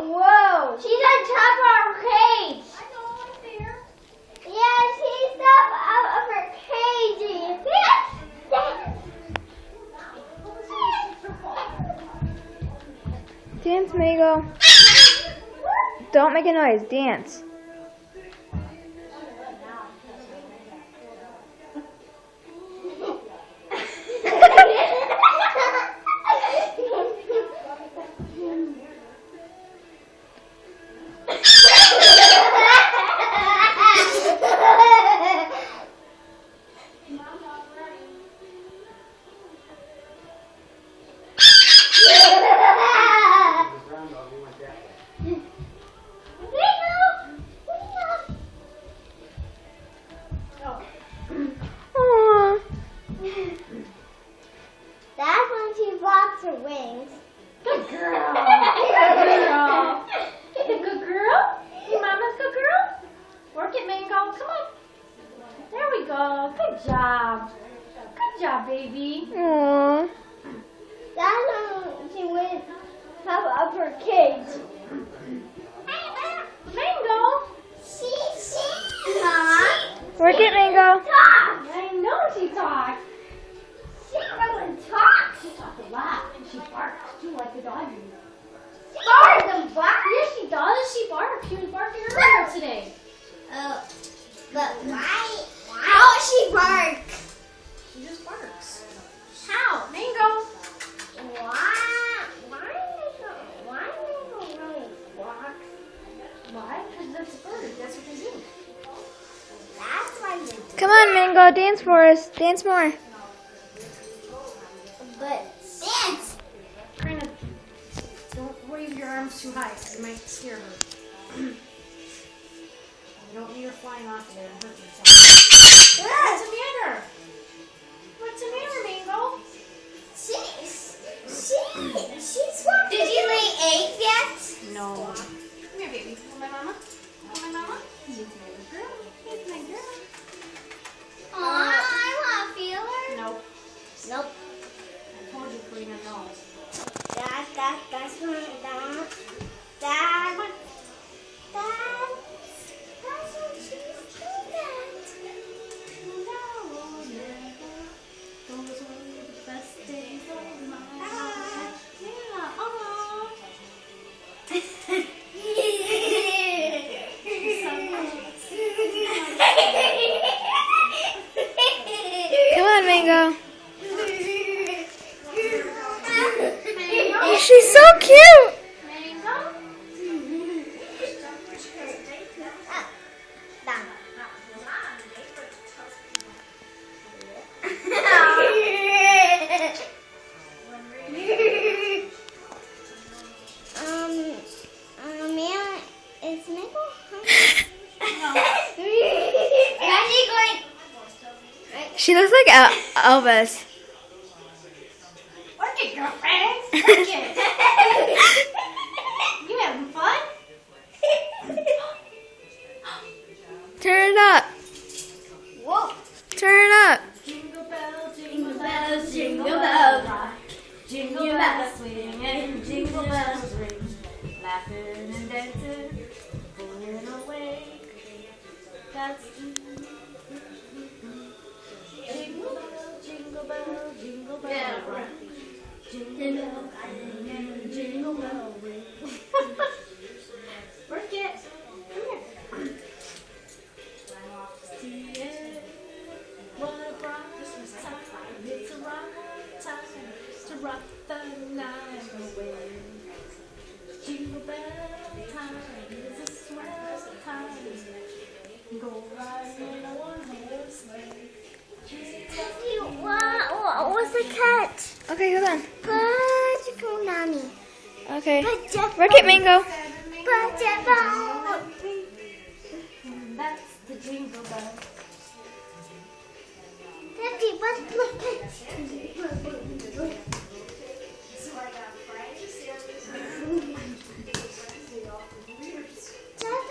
Whoa! She's on top of our cage. I know, I'm there. Yeah, she's up of her cage. Dance, Mango. Don't make a noise. Dance. Aww. That's when she flaps her wings. Good girl. Good girl. Good girl. Your mama's good girl. Work it, Mango. Come on. There we go. Good job. Good job, baby. Aww. That's when she went top of her cage. Mango. Mama. Work it, Mango. Talk. I know she talks. She doesn't talk. She talks a lot. And she barks too, like the dog. She doesn't bark. Yes, she does. She barks. She was barking earlier today. Oh, but why? How does she bark? She just barks. How? Mango. Why? Why really bark? Why? Because that's a bird. That's what they do. That's why they do. Come on, Mango. Dance for us. Dance more. But dance. Kind of. Don't wave your arms too high. You might scare her. You don't need her flying off of there and hurt yourself. What's the matter? What's the matter, Mango? She's what? Did you lay eggs yet? No. Come here, baby. Want my mama? Want my mama? Here's my little girl. Here's my girl. Aw, I want to feel her. Nope. Nope. I told you clean her nose. That's what she's doing that. Those were the best days of my life. Yeah. Aw. Come on, Mango. She's so cute. Mango? Man, is Nicole Imagine going. She looks like Elvis. Work it, girlfriend. Work it. You having fun? Turn it up. Whoa. Turn it up. Jingle bells, jingle bells, jingle bells rock. Jingle bells swing and jingle bells ring. Laughing and dancing, going away. That's jingle bell, jingle bell, jingle bell rock. Jingle bell swing and jingle bell ring. Work it. Come here. See it. What a rock time. It's a rock time to rock the night away. Jingle bell time is a swell time. Go riding in a one-horse sleigh. What's the catch? Okay, hold on. Punani. Okay. Work it, Mango. That's the jingle bell. Daddy, what's the catch?